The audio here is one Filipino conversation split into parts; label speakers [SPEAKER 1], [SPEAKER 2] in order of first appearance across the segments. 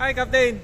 [SPEAKER 1] Hi, Captain!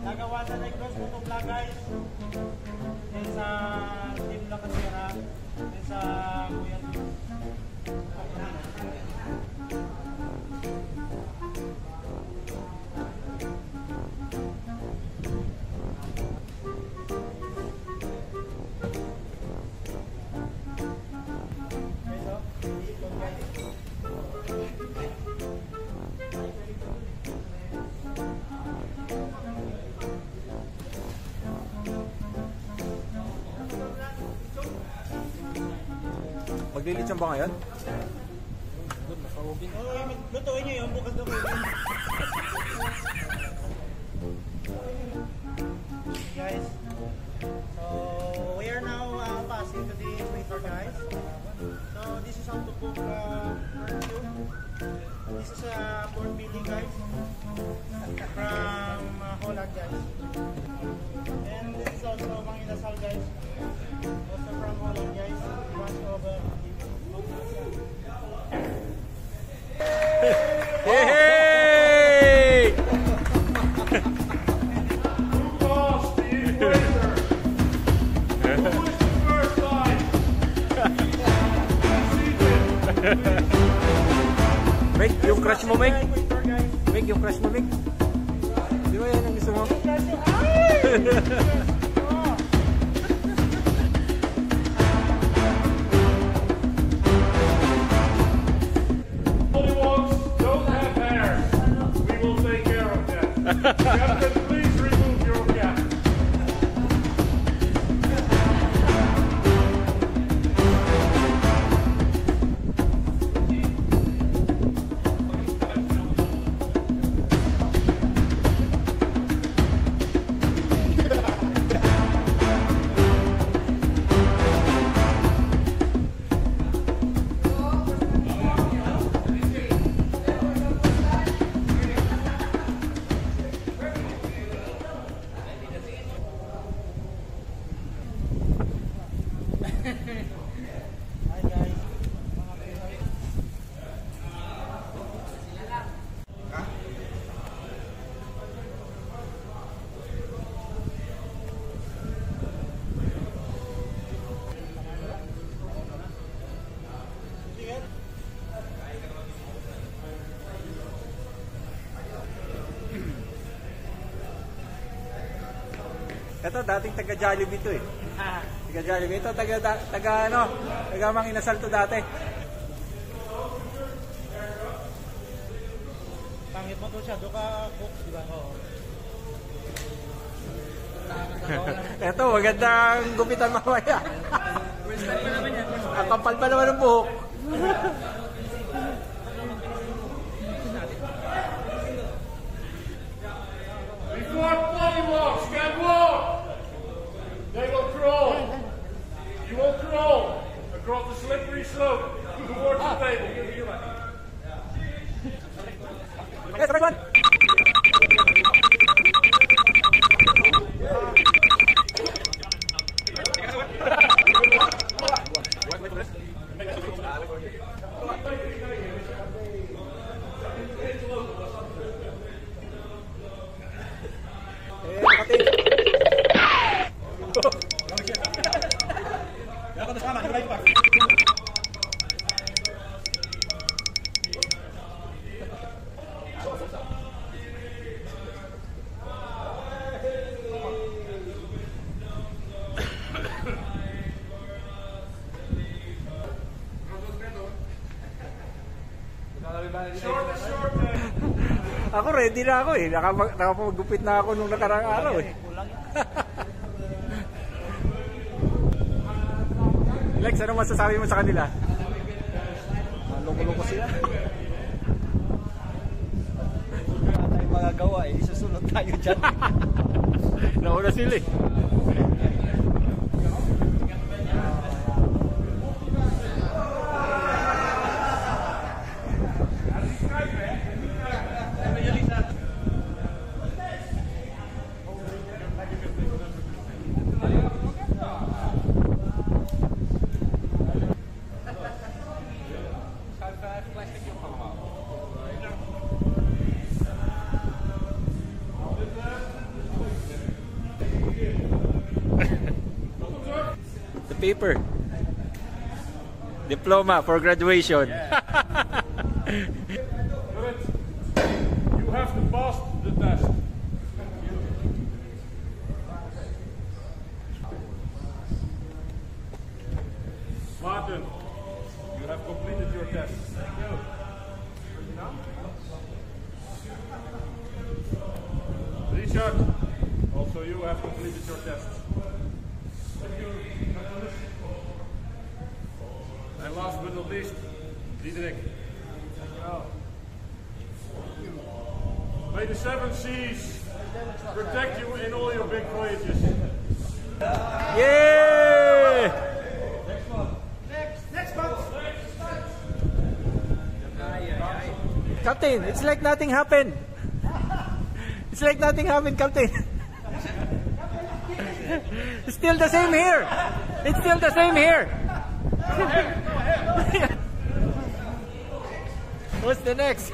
[SPEAKER 2] Nagawa sa Negros Motovlog guys. Yan sa Team Lakasera. Yan sa Kuya.
[SPEAKER 1] Maglilitsyon ba ngayon?
[SPEAKER 2] Lutuin nyo yun, bukas na kuya. Guys, so we are now passing to the equator guys. So this is how to cook barbecue. This is pork belly guys. From Holland guys. And this is also manginasal guys. Also from Holland guys. Bunch of
[SPEAKER 1] Hey!
[SPEAKER 3] Who crossed the equator? Who was the first line?
[SPEAKER 1] Meg, yung crush mo, Meg? Meg, yung crush mo, Meg? Di ba yan ang gusto mo?
[SPEAKER 3] Captain, please remove your cap.
[SPEAKER 1] Ito, dating taga Jollibee ito eh. Taga Jollibee. Ito, taga Manginasal to dati.
[SPEAKER 2] Pangit mo to siya, doon ka cook, di ba? Oo.
[SPEAKER 1] Ito, magandang gupitan mamaya. Ang kapal pa naman ng buhok.
[SPEAKER 3] Before pollywogs can walk, they will crawl. You will crawl across the slippery slope towards the table.
[SPEAKER 1] Yes, everyone! Ako ready na ako eh. Nakapagupit na ako nung nakarang araw eh. Lex, ano masasabi mo sa kanila? Loko-loko sila.
[SPEAKER 4] Wala tayong magagawa eh. Isusunod tayo dyan.
[SPEAKER 1] Nauna sila eh. The paper. Diploma for graduation.
[SPEAKER 3] You have to pass the test. Martin, you have completed your test. Thank you. Richard, also you have completed your test. And last but not least, Diederik. May the seven seas protect you in all your big voyages.
[SPEAKER 1] Yay!
[SPEAKER 2] Next month.
[SPEAKER 1] Captain, it's like nothing happened. It's like nothing happened, Captain. It's still the same here. It's still the same here. What's the next?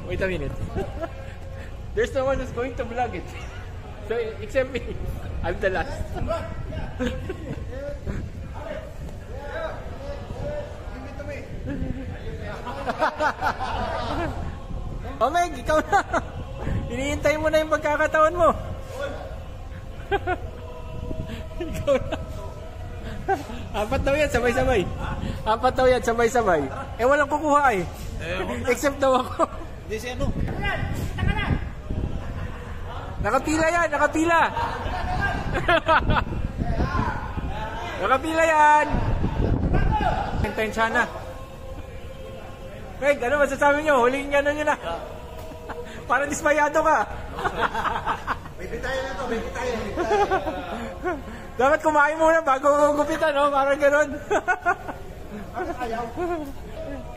[SPEAKER 1] Wait a minute. There's no one who's going to vlog it. So, except me. I'm the last. Oh, Meg, ikaw na. Hinihintay mo na yung pagkakataon mo. Ikaw na. Apat daw yan, sabay-sabay. Apat daw yan, sabay-sabay. Eh, walang kukuha eh. Except daw ako.
[SPEAKER 2] Hindi si ano?
[SPEAKER 1] Nakapila yan, nakapila. Nakapila yan. Intensya na. Meg, ano masasabi nyo? Huling ano nyo na. Parang dismayado ka.
[SPEAKER 2] May tayo na to, may tayo.
[SPEAKER 1] Dapat kumain muna bago gupitan, no? Parang gano'n.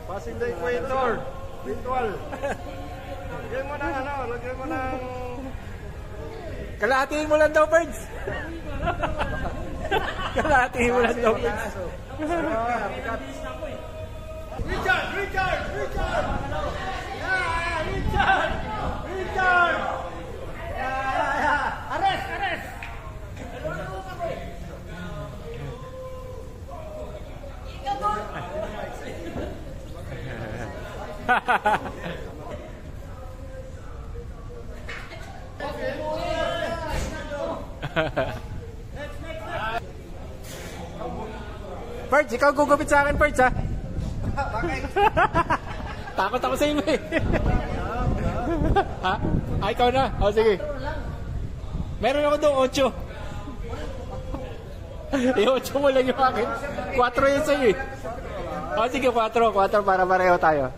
[SPEAKER 3] Passing the equator. Virtual. Lagyan mo ng ano, lagyan mo ng...
[SPEAKER 1] Kalahatiin mo lang daw, Birds. Kalahatiin mo lang daw, Birds.
[SPEAKER 2] Richard! Richard! Richard! Yeah! Richard! Richard! Yeah! Arrest! Arrest!
[SPEAKER 1] Birds, ikaw gugupit sa akin, Birds, ha?
[SPEAKER 2] Bakit?
[SPEAKER 1] Takot ako sa inyo, eh. Ha? Ah, ikaw na? O, sige. Meron ako doon, 8. Eh, 8 mo lang yung akin. 4 yun sa'yo, eh. O, sige, 4 para pareho tayo.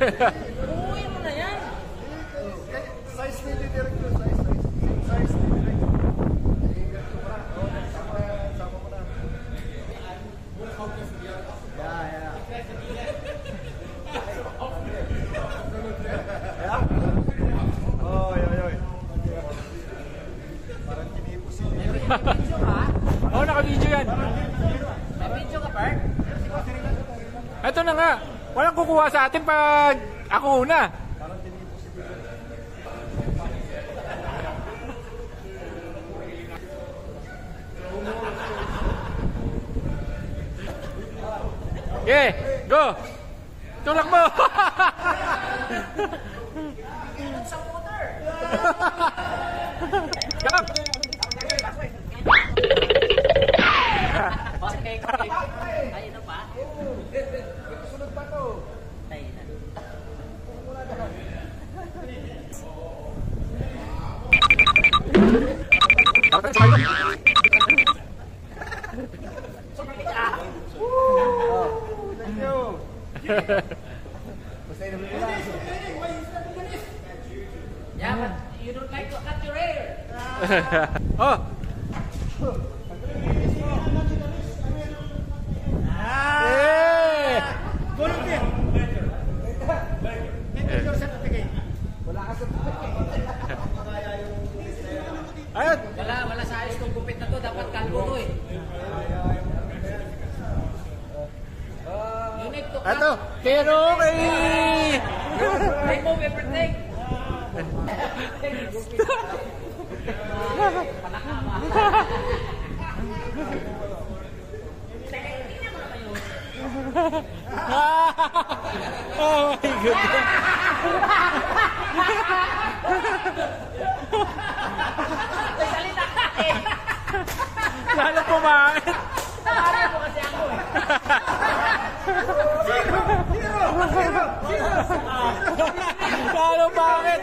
[SPEAKER 5] Uuwi mo na yan.
[SPEAKER 2] Size ni Direk yun. Size ni Direk. Sama mo na. Yeah. Oy. Parang kinipos yun.
[SPEAKER 5] Video ka?
[SPEAKER 1] Oo, naka-video yan.
[SPEAKER 5] May video ka, Bart?
[SPEAKER 1] Ito na nga. Walang kukuha sa atin pag ako una. Okay, go! Tulak mo!
[SPEAKER 5] Sa motor!
[SPEAKER 1] Kap!
[SPEAKER 5] Okay. Ay, ano pa?
[SPEAKER 2] Sunod pa to.
[SPEAKER 5] Tayo na.
[SPEAKER 2] Thank you. Basta yun naman.
[SPEAKER 5] Yeah, but you don't like to cut your hair.
[SPEAKER 1] Oh! Eh!
[SPEAKER 2] Volunteer. Make your certificate.
[SPEAKER 1] Ayun!
[SPEAKER 5] Wala sa ayos kung gupit na to. Dapat kalbo to eh. You need to cut.
[SPEAKER 1] Ato! Pero kay...
[SPEAKER 5] Remove everything.
[SPEAKER 1] Oh my goodness! Lalo pumakit!
[SPEAKER 5] Tawari mo kasi ako eh.
[SPEAKER 1] Lalo bakit?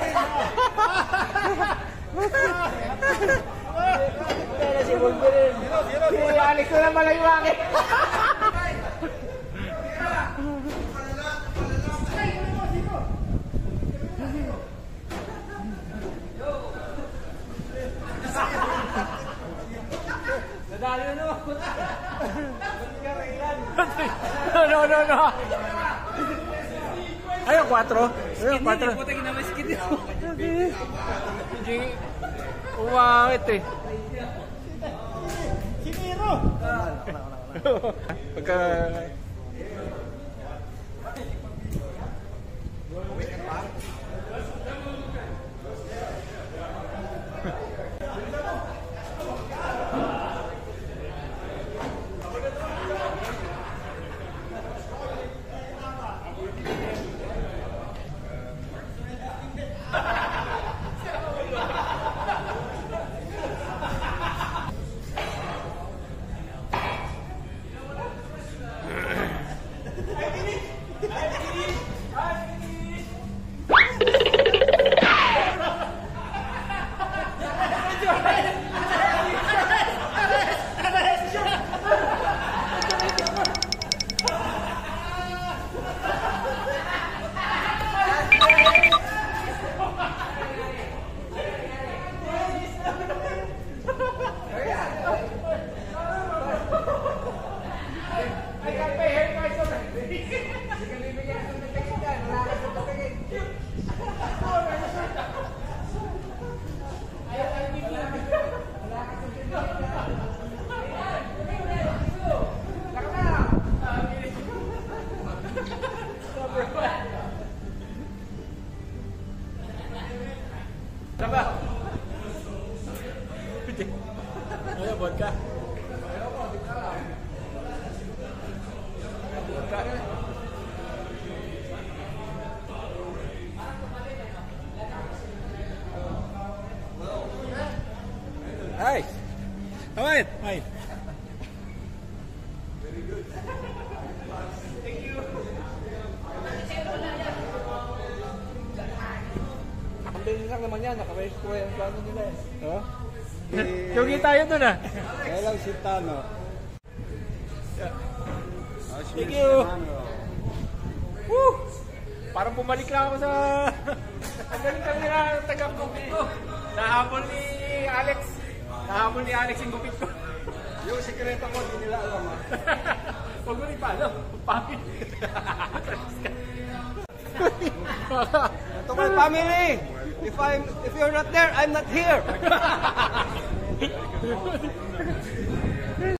[SPEAKER 1] Si Alex na naman lang yung akin. No. Ayun, 4. Ayun, 4.
[SPEAKER 5] Puta ginawa skin nito.
[SPEAKER 1] Hindi. Umangit eh.
[SPEAKER 2] Siniro.
[SPEAKER 1] Pagka... Tama. Ayo, vodka. Hai. Aman. Hai.
[SPEAKER 4] Ang bilis lang naman yan, naka-race ko yung plano nila eh.
[SPEAKER 1] Oh. Jogi tayo dun ah.
[SPEAKER 4] Kaya lang si Tano.
[SPEAKER 1] Thank you. Woo! Parang bumalik lang ako sa... Ang galing kami na taga-gupit ko. Nahabol ni Alex. Nahabol ni Alex yung gupit ko.
[SPEAKER 4] Yung sikreto ko, di nila alam ah.
[SPEAKER 1] Huwag mo rin paano. Pangit.
[SPEAKER 4] To my family! If you're not there, I'm not here!